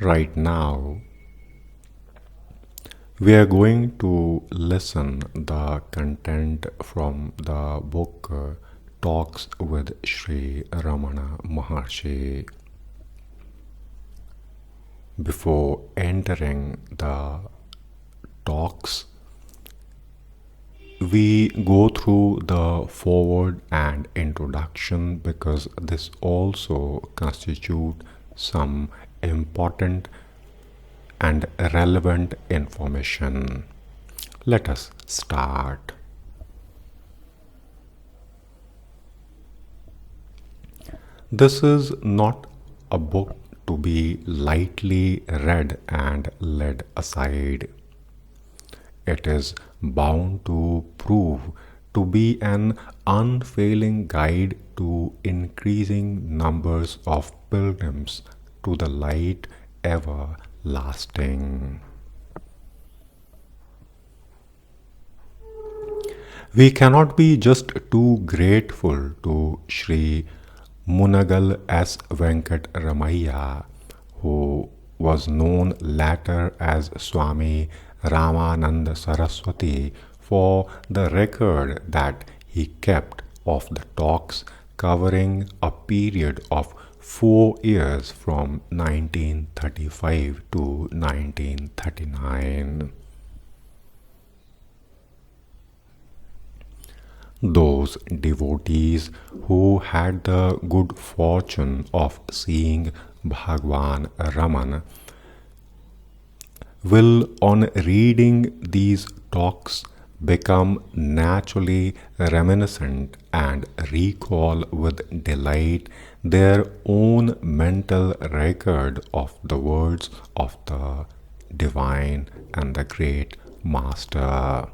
Right now, we are going to listen the content from the book Talks with Sri Ramana Maharshi. Before entering the talks, we go through the foreword and introduction because this also constitutes some important and relevant information. Let us start. This is not a book to be lightly read and laid aside. It is bound to prove to be an unfailing guide to increasing numbers of pilgrims to the light everlasting. We cannot be just too grateful to Sri Munagal S. Venkat Ramaiah, who was known later as Swami Ramananda Saraswati, for the record that he kept of the talks covering a period of 4 years from 1935 to 1939. Those devotees who had the good fortune of seeing Bhagwan Raman will, on reading these talks, become naturally reminiscent and recall with delight their own mental record of the words of the Divine and the Great Master.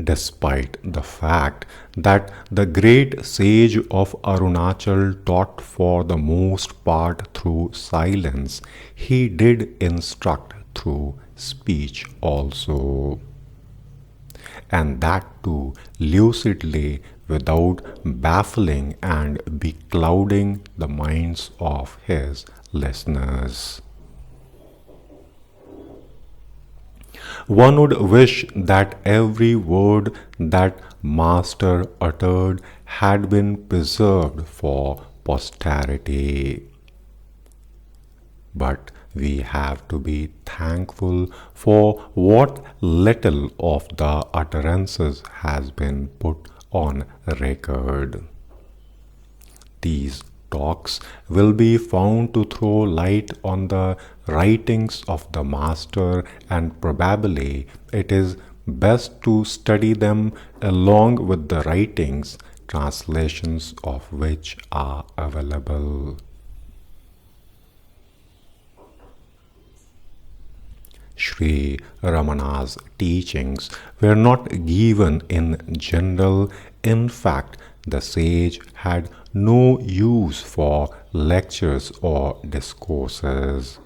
Despite the fact that the great sage of Arunachal taught for the most part through silence, he did instruct through speech also, and that too lucidly without baffling and beclouding the minds of his listeners. One would wish that every word that Master uttered had been preserved for posterity. But we have to be thankful for what little of the utterances has been put on record. These talks will be found to throw light on the writings of the Master, and probably it is best to study them along with the writings, translations of which are available. Sri Ramana's teachings were not given in general. In fact, the sage had no use for lectures or discourses.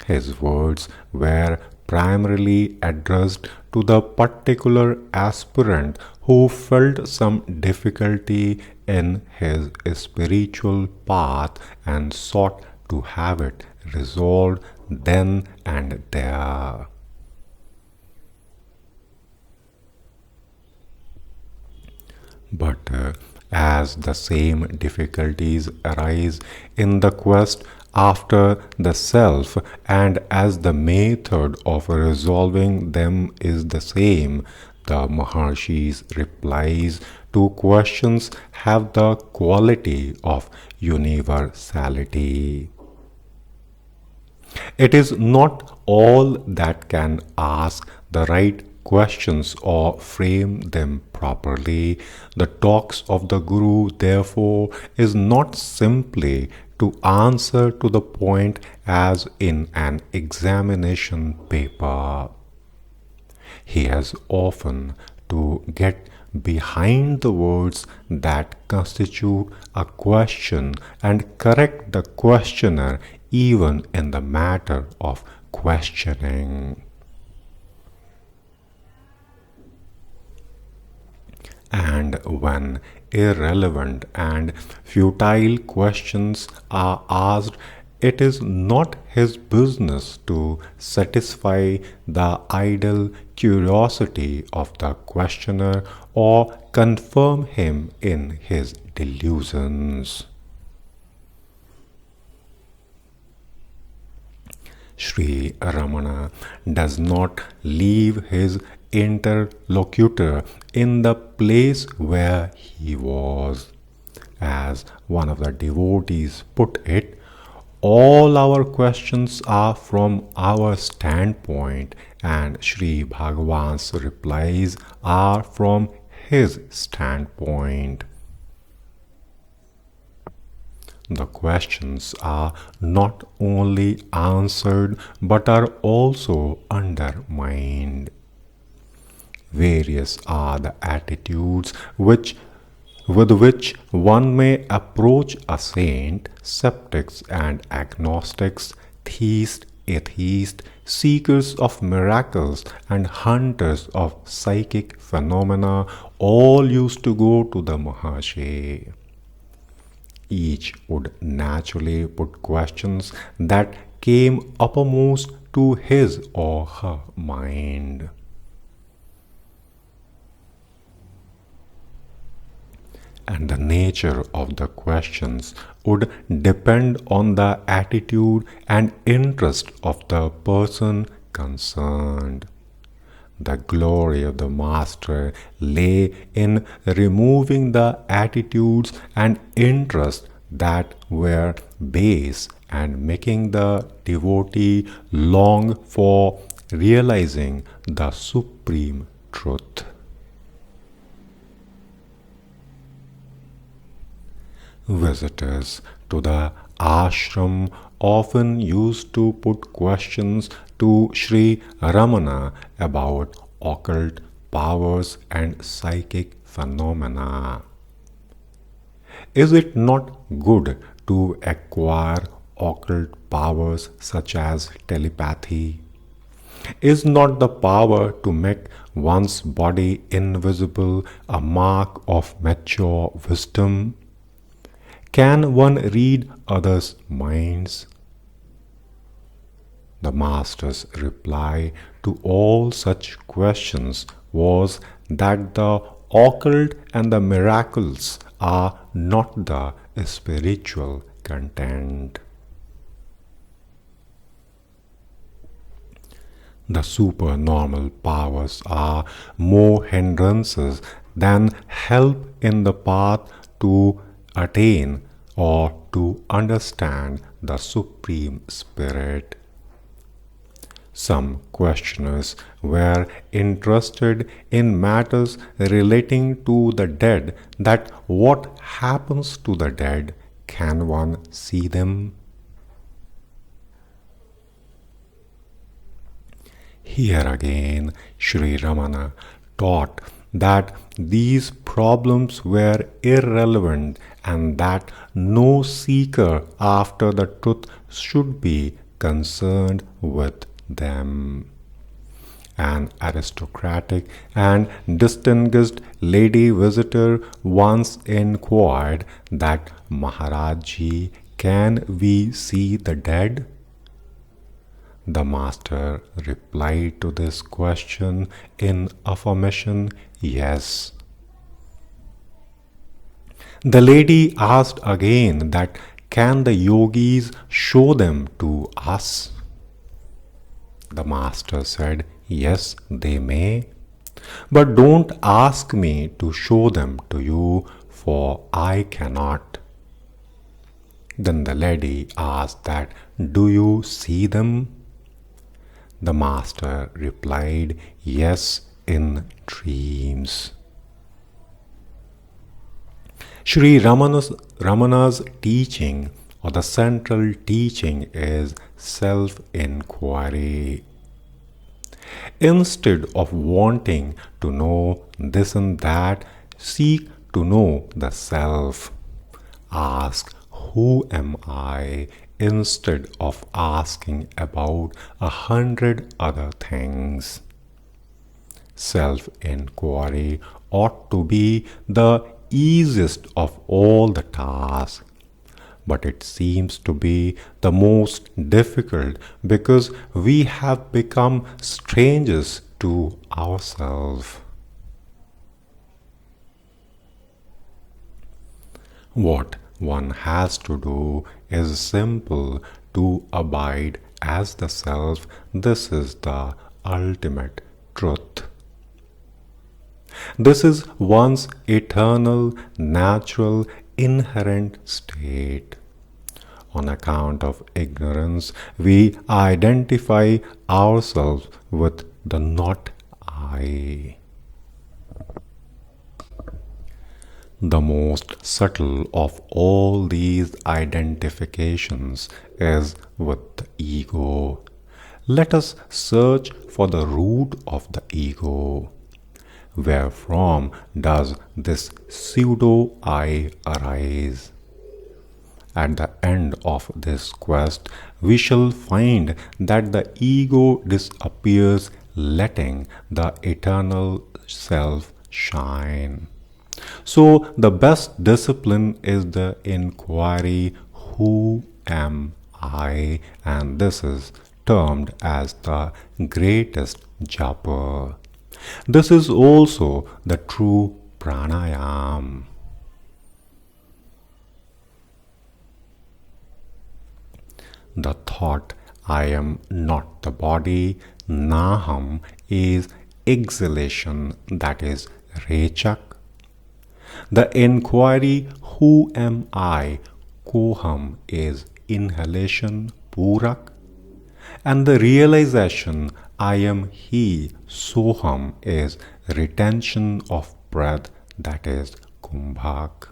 His words were primarily addressed to the particular aspirant who felt some difficulty in his spiritual path and sought to have it resolved then and there. But as the same difficulties arise in the quest after the self, and as the method of resolving them is the same, the Maharshi's replies to questions have the quality of universality. It is not all that can ask the right questions or frame them properly. The talks of the Guru, therefore, is not simply to answer to the point as in an examination paper. He has often to get behind the words that constitute a question and correct the questioner even in the matter of questioning. And And when irrelevant and futile questions are asked, it is not his business to satisfy the idle curiosity of the questioner or confirm him in his delusions. Sri Ramana does not leave his interlocutor in the place where he was. As one of the devotees put it, all our questions are from our standpoint, and Sri Bhagavan's replies are from his standpoint. The questions are not only answered but are also undermined. Various are the attitudes with which one may approach a saint, skeptics and agnostics, theists, atheists, seekers of miracles, and hunters of psychic phenomena all used to go to the Maharshi. Each would naturally put questions that came uppermost to his or her mind. And the nature of the questions would depend on the attitude and interest of the person concerned. The glory of the Master lay in removing the attitudes and interests that were base and making the devotee long for realizing the supreme truth. Visitors to the ashram often used to put questions to Sri Ramana about occult powers and psychic phenomena. Is it not good to acquire occult powers such as telepathy? Is not the power to make one's body invisible a mark of mature wisdom? Can one read others' minds? The Master's reply to all such questions was that the occult and the miracles are not the spiritual content. The supernormal powers are more hindrances than help in the path to attain or to understand the Supreme Spirit. Some questioners were interested in matters relating to the dead, that what happens to the dead, can one see them? Here again, Sri Ramana taught that these problems were irrelevant and that no seeker after the truth should be concerned with them. An aristocratic and distinguished lady visitor once inquired that, Maharajji, can we see the dead? The Master replied to this question in affirmation, yes. The lady asked again that, can the yogis show them to us? The Master said, yes, they may. But don't ask me to show them to you, for I cannot. Then the lady asked that, do you see them? The Master replied, yes, in dreams. Sri Ramana's teaching, or the central teaching, is self-enquiry. Instead of wanting to know this and that, seek to know the self. Ask, who am I? Instead of asking about 100 other things. Self-inquiry ought to be the easiest of all the tasks, but it seems to be the most difficult because we have become strangers to ourselves. What one has to do is simple: to abide as the self. This is the ultimate truth. This is one's eternal, natural, inherent state. On account of ignorance, we identify ourselves with the not I. The most subtle of all these identifications is with the ego. Let us search for the root of the ego. Wherefrom does this pseudo I arise? At the end of this quest, we shall find that the ego disappears, letting the eternal self shine. So, the best discipline is the inquiry: who am I? And this is termed as the greatest japa. This is also the true pranayam. The thought, I am not the body, naham, is exhalation, that is rechak. The inquiry, who am I, koham, is inhalation, purak. And the realization, I am he, soham, is retention of breath, that is kumbhak.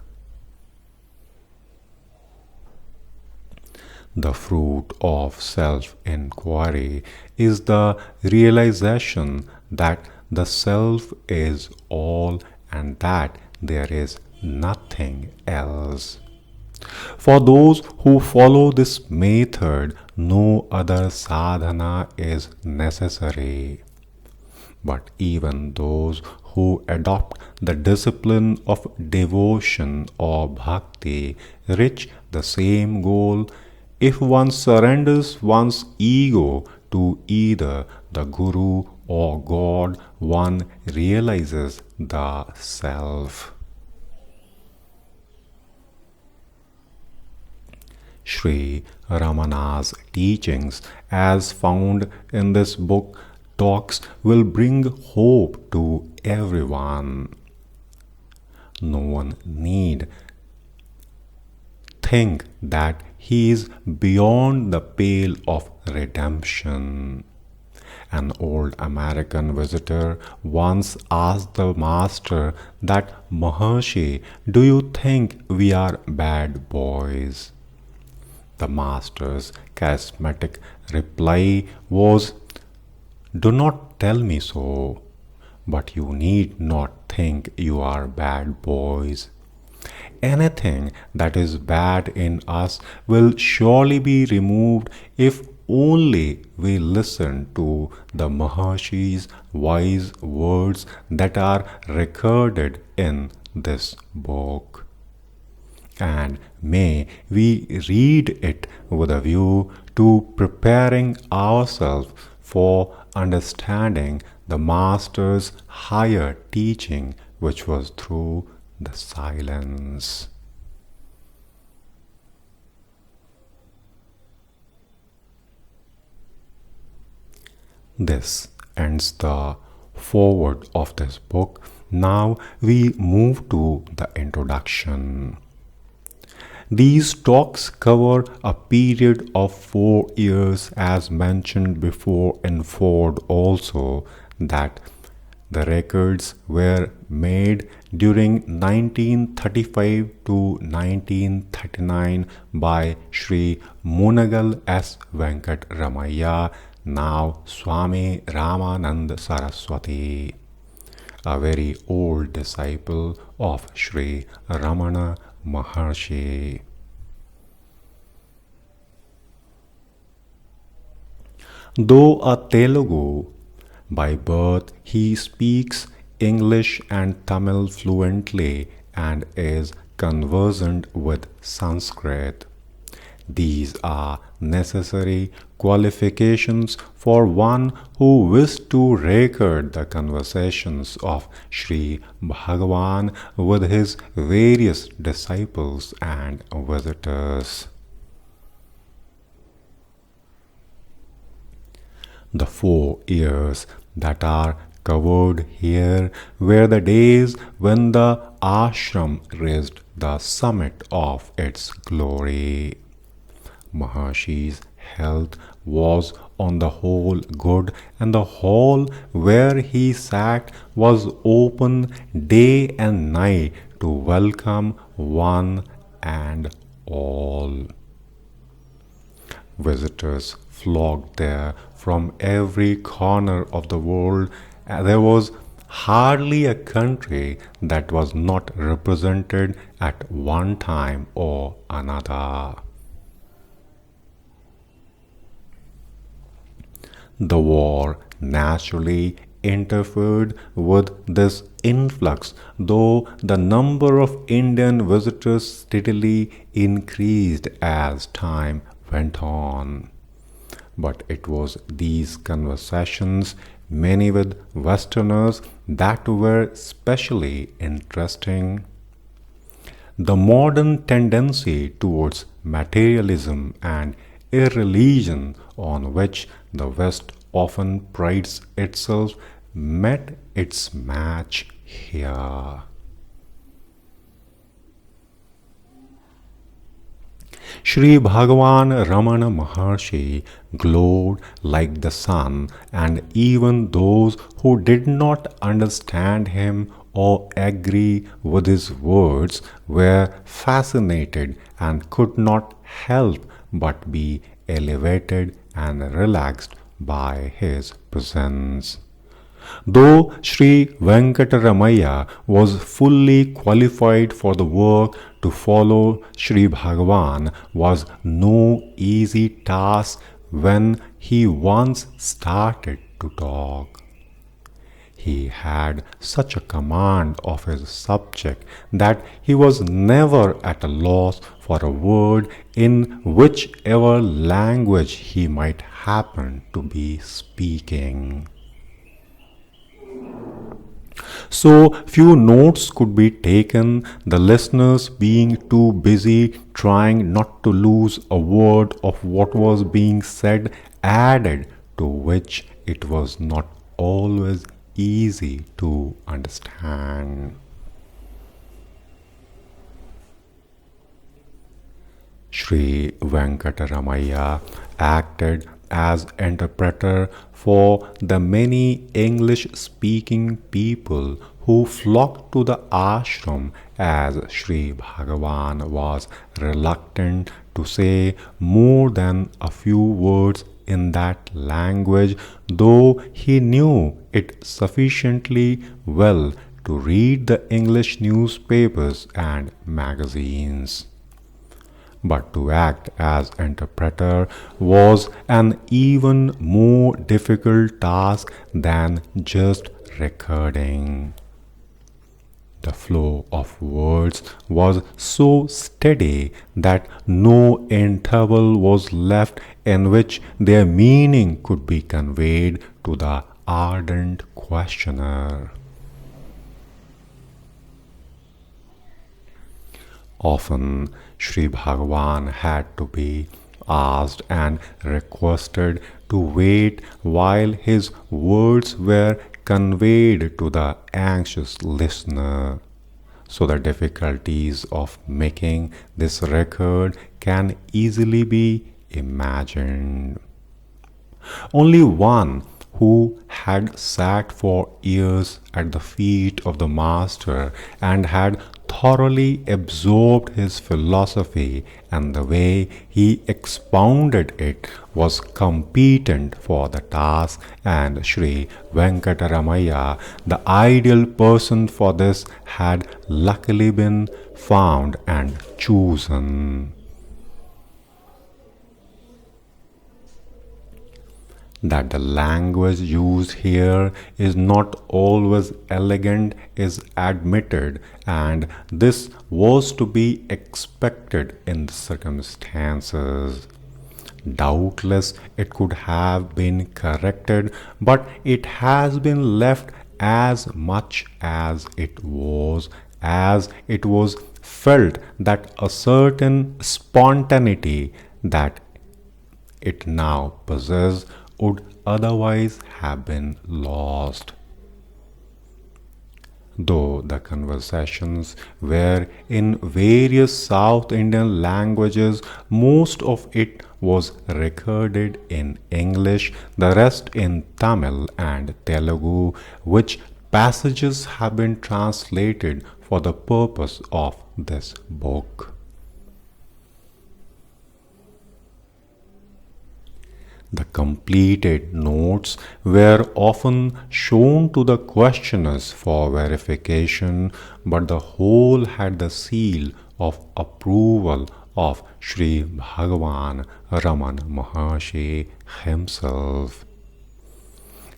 The fruit of self-inquiry is the realization that the self is all and that there is nothing else. For those who follow this method, no other sadhana is necessary. But even those who adopt the discipline of devotion or bhakti reach the same goal if one surrenders one's ego to either the Guru or God. One realizes the self. Sri Ramana's teachings, as found in this book, talks will bring hope to everyone. No one need think that he is beyond the pale of redemption. An old American visitor once asked the master that, Maharishi, do you think we are bad boys? The master's charismatic reply was, do not tell me so, but you need not think you are bad boys. Anything that is bad in us will surely be removed if only we listen to the Maharishi's wise words that are recorded in this book. And may we read it with a view to preparing ourselves for understanding the Master's higher teaching, which was through the silence. This ends the foreword of this book. Now we move to the introduction. These talks cover a period of 4 years, as mentioned before in Ford also, that the records were made during 1935 to 1939 by Sri Munagal S. Venkat Ramaya, now Swami Ramananda Saraswati, a very old disciple of Sri Ramana Maharshi. Though a Telugu, By birth, he speaks English and Tamil fluently and is conversant with Sanskrit. These are necessary qualifications for one who wished to record the conversations of Sri Bhagavan with his various disciples and visitors. The 4 years that are covered here were the days when the ashram reached the summit of its glory. Maharshi's health was on the whole good, and the hall where he sat was open day and night to welcome one and all. Visitors flocked there from every corner of the world. There was hardly a country that was not represented at one time or another. The war naturally interfered with this influx, though the number of Indian visitors steadily increased as time went on. But it was these conversations, many with Westerners, that were specially interesting. The modern tendency towards materialism and irreligion, on which the West often prides itself, met its match here. Sri Ramana Maharshi glowed like the sun, and even those who did not understand him or agree with his words were fascinated and could not help but be elevated and relaxed by his presence. Though Sri Venkateramaya was fully qualified for the work, to follow Sri Bhagavan was no easy task when he once started to talk. He had such a command of his subject that he was never at a loss for a word in whichever language he might happen to be speaking. So few notes could be taken, the listeners being too busy trying not to lose a word of what was being said, added to which it was not always easy to understand. Sri Venkateramaya acted as interpreter for the many English-speaking people who flocked to the ashram, as Sri Bhagavan was reluctant to say more than a few words in that language, though he knew it sufficiently well to read the English newspapers and magazines. But to act as interpreter was an even more difficult task than just recording. The flow of words was so steady that no interval was left in which their meaning could be conveyed to the ardent questioner. Often Sri Bhagavan had to be asked and requested to wait while his words were conveyed to the anxious listener. So the difficulties of making this record can easily be imagined. Only one who had sat for years at the feet of the Master and had thoroughly absorbed his philosophy and the way he expounded it was competent for the task, and Sri Venkateramaya, the ideal person for this, had luckily been found and chosen. That the language used here is not always elegant is admitted, and this was to be expected in the circumstances. Doubtless it could have been corrected, but it has been left as much as it was felt that a certain spontaneity that it now possessed would otherwise have been lost. Though the conversations were in various South Indian languages, most of it was recorded in English, the rest in Tamil and Telugu, which passages have been translated for the purpose of this book. The completed notes were often shown to the questioners for verification, but the whole had the seal of approval of Sri Ramana Maharshi himself.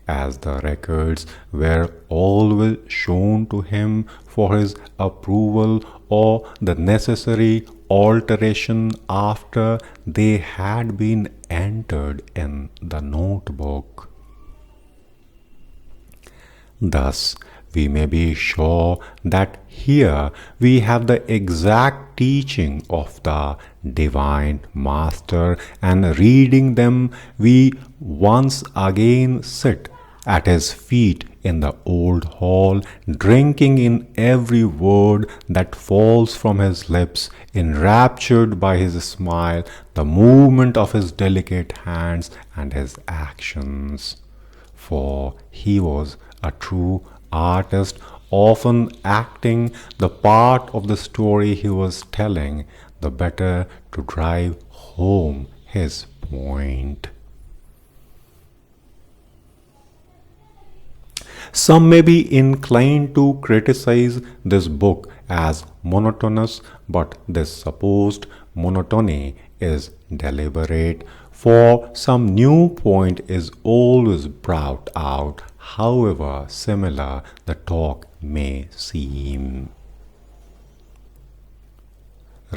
As the records were always shown to him for his approval or the necessary alteration after they had been entered in the notebook. Thus, we may be sure that here we have the exact teaching of the Divine Master, and reading them, we once again sit at his feet in the old hall, drinking in every word that falls from his lips, enraptured by his smile, the movement of his delicate hands, and his actions. For he was a true artist, often acting the part of the story he was telling, the better to drive home his point. Some may be inclined to criticize this book as monotonous, but this supposed monotony is deliberate, for some new point is always brought out, however similar the talk may seem.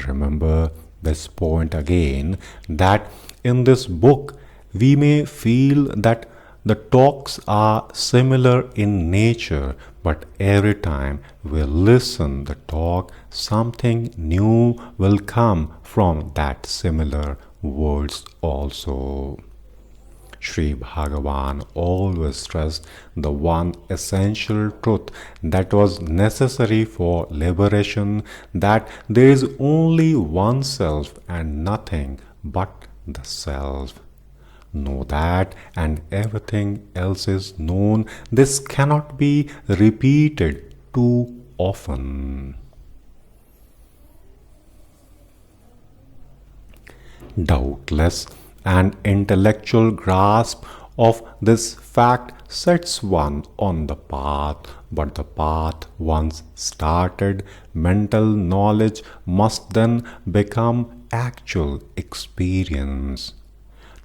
Remember this point again, that in this book we may feel that the talks are similar in nature, but every time we listen the talk, something new will come from that similar words also. Sri Bhagavan always stressed the one essential truth that was necessary for liberation, that there is only one self and nothing but the self. Know that, and everything else is known. This cannot be repeated too often. Doubtless, an intellectual grasp of this fact sets one on the path, but the path once started, mental knowledge must then become actual experience.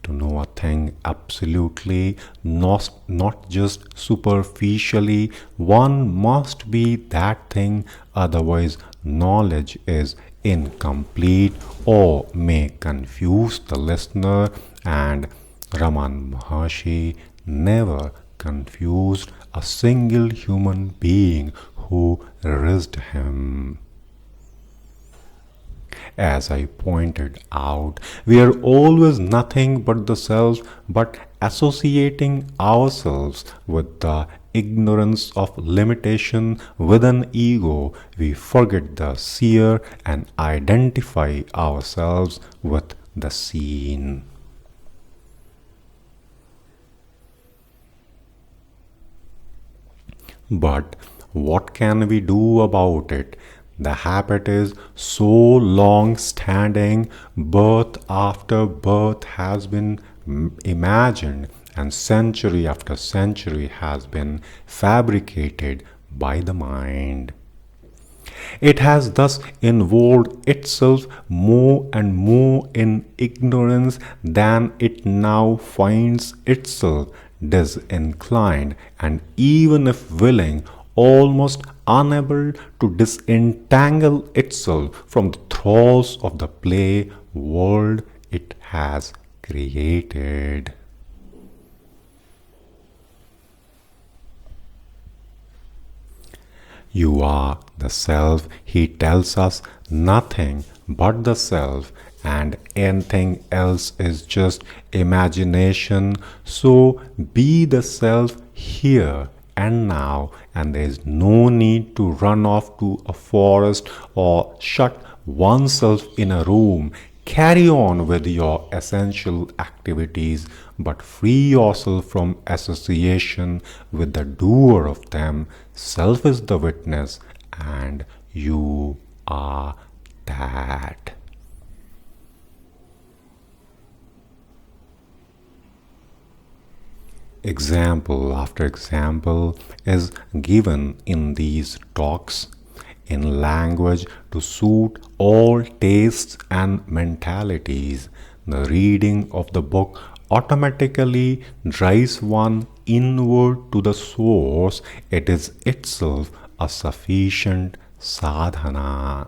To know a thing absolutely, not just superficially, one must be that thing, otherwise knowledge is incomplete or may confuse the listener, and Raman Maharshi never confused a single human being who raised him. As I pointed out, we are always nothing but the self, but associating ourselves with the ignorance of limitation within ego, we forget the seer and identify ourselves with the seen. But what can we do about it? The habit is so long standing, birth after birth has been imagined, and century after century has been fabricated by the mind. It has thus involved itself more and more in ignorance than it now finds itself disinclined, and even if willing, almost unable to disentangle itself from the thralls of the play world it has created. You are the self, he tells us, nothing but the self, and anything else is just imagination. So be the self here and now, and there is no need to run off to a forest or shut oneself in a room. Carry on with your essential activities, but free yourself from association with the doer of them. Self is the witness, and you are that. Example after example is given in these talks in language to suit all tastes and mentalities. The reading of the book automatically drives one inward to the source. It is itself a sufficient sadhana.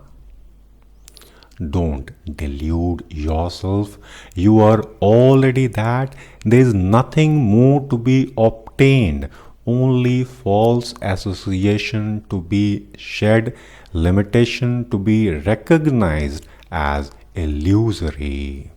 Don't delude yourself. You are already that. There is nothing more to be obtained, only false association to be shed, limitation to be recognized as illusory.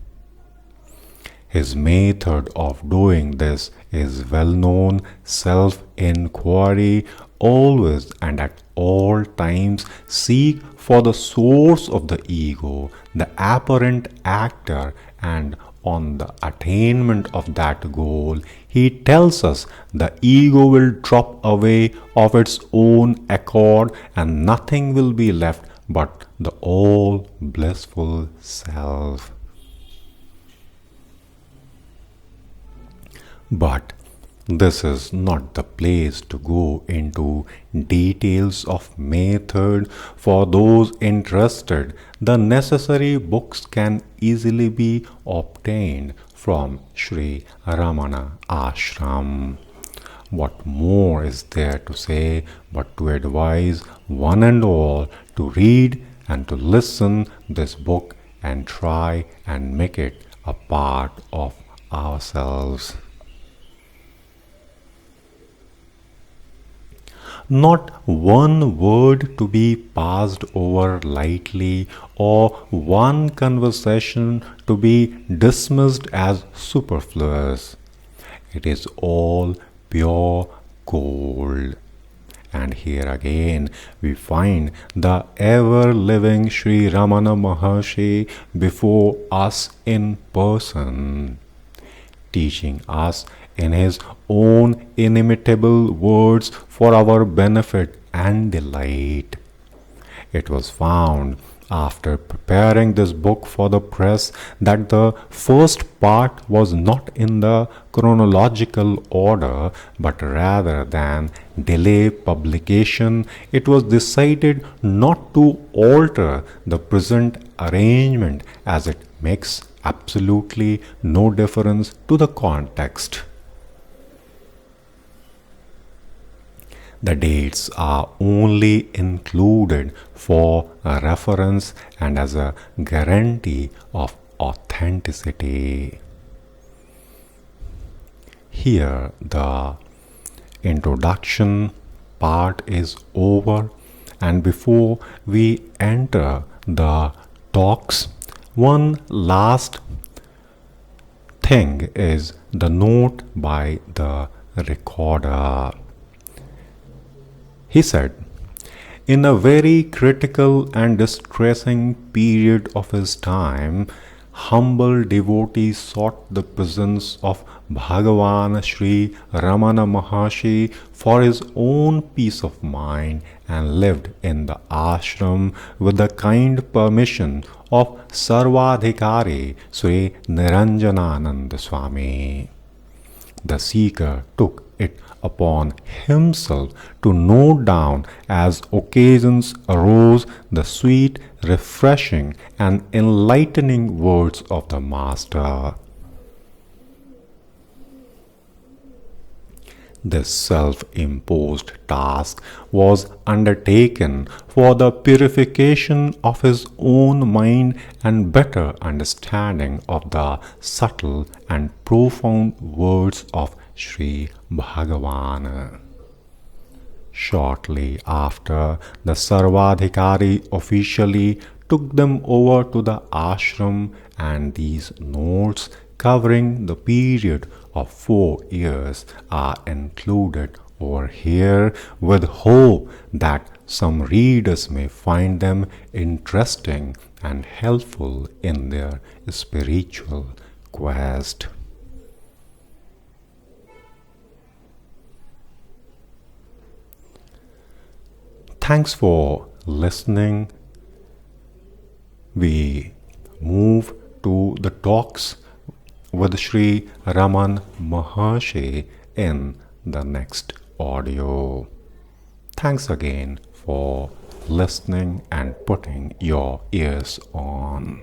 His method of doing this is well known: self-enquiry. Always and at all times seek for the source of the ego, the apparent actor, and on the attainment of that goal, he tells us the ego will drop away of its own accord and nothing will be left but the all blissful self. But this is not the place to go into details of method for those interested. The necessary books can easily be obtained from Sri Ramana Ashram. What more is there to say but to advise one and all to read and to listen this book and try and make it a part of ourselves. Not one word to be passed over lightly, or one conversation to be dismissed as superfluous. It is all pure gold. And here again we find the ever-living Sri Ramana Maharshi before us in person, teaching us in his own inimitable words for our benefit and delight. It was found after preparing this book for the press that the first part was not in the chronological order, but rather than delay publication, it was decided not to alter the present arrangement, as it makes absolutely no difference to the context. The dates are only included for a reference and as a guarantee of authenticity. Here, the introduction part is over, and before we enter the talks, one last thing is the note by the recorder. He said, in a very critical and distressing period of his time, humble devotees sought the presence of Bhagavan Sri Ramana Maharshi for his own peace of mind and lived in the ashram with the kind permission of Sarvadhikari Sri Niranjanananda Swami. The seeker took it upon himself to note down as occasions arose the sweet, refreshing, and enlightening words of the Master. This self-imposed task was undertaken for the purification of his own mind and better understanding of the subtle and profound words of Sri Bhagavan. Shortly after, the Sarvadhikari officially took them over to the ashram, and these notes covering the period of 4 years are included over here with hope that some readers may find them interesting and helpful in their spiritual quest. Thanks for listening. We move to the talks with Sri Ramana Maharshi in the next audio. Thanks again for listening and putting your ears on.